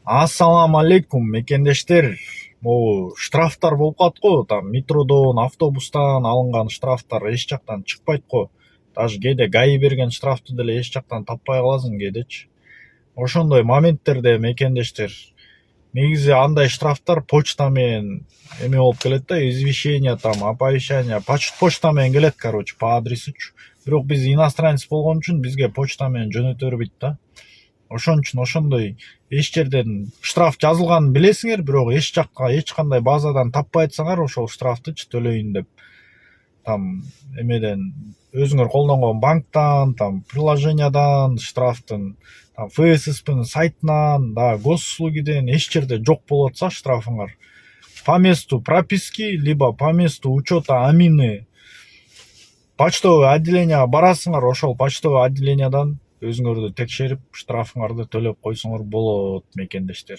Ассаламу алейкум, мекендештер. Могу штрафтар болуп калат го. Там метродон, автобустан алынган штрафтар эч жактан чыкпайт го. Даже кээде ГАИ берген штрафты деле эч жактан таппай каласың кээдечи. Ошондой моменттерде мекендештер, негизи андай штрафтар почта менен эме болуп келет да, извещение, там оповещение, почта менен келет, короче, по адресучу. Бирок биз иностранец болгон үчүн бизге почта менен жөнөтө бербейт да. Ошон үчүн ошондой эч жерден штраф жазылганын билесиңер, бирок эч жакка эч кандай базадан таппай атсаңар ошол штрафтычы төлөйүн деп, там эмеден өзүңөр колдонгон банктан, там приложениядан штрафтын, там ФССПнын сайтынан, да госуслугиден эч жерде жок болуп атса штрафыңар, по месту прописки, либо по месту учета амины почтовый отделенияга барасыңар, ошол почтовый отделениядан өзүңөрдү текшерип штрафыңарды төлөп койсоңор болот, мекендештер.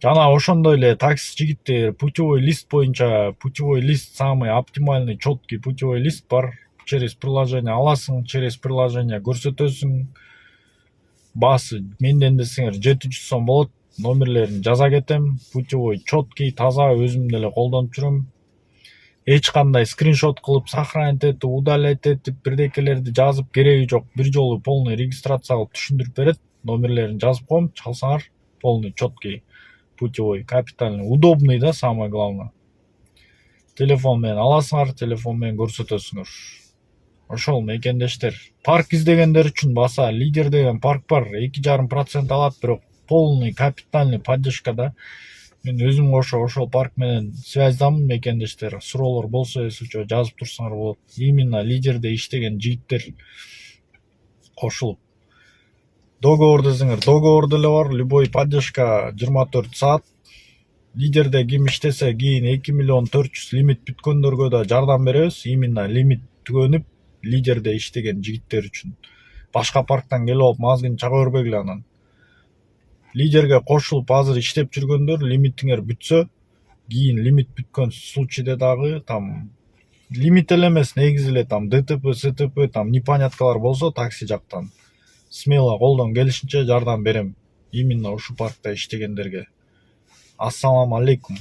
Жана ошондой эле такси жигиттер путевой лист боюнча, путевой лист самый оптимальный, четкий путевой лист бар. Через приложение аласың, через приложение көрсөтөсүң. Баасы менден десеңер 700 сом болот. Номерлерин жаза кетем. Путевой четкий, таза, өзүм деле колдонуп жүрөм. Эч кандай скриншот кылып, сохранить этип, удалять этип, бирдекелерди жазып кереги жок. Бир жолу полный регистрация кылып түшүндүрүп берет. Номерлерин жазып коем, чалсаңар, полный четкий, путевой, капитальный, удобный да, самое главное. Телефон менен аласыңар, телефон менен көрсөтөсүңөр. Ошол мекендештер. Парк издегендер үчүн баса лидер деген парк бар, 2,5% алат, бирок полный капитальный поддержкада. Мен өзүм ошол парк менен связьдамын, мекендештер. Суроолор болсо эсучө жазып турсаңар болот. Именно лидерде иштеген жигиттер кошулуп. Договор десеңер, договор деле бар, любой поддержка 24 саат. Лидерде ким иштесе кийин 2 миллион 400 лимит бүткөндөргө да жардам беребиз. Именно лимит түгөнүп лидерде иштеген жигиттер үчүн. Башка парктан келип алып мазгын чага бербегиле анан. Лидерге кошулуп азыр иштеп жүргөндөр, лимитиңер бүтсө, кийин лимит бүткөн случайда дагы там лимит эле эмес, негизи эле там ДТП, СТП, там непоняткалар болсо такси жактан смело колдон келишинче жардам берем. Именно ушу паркта иштегендерге. Ассаламу алейкум.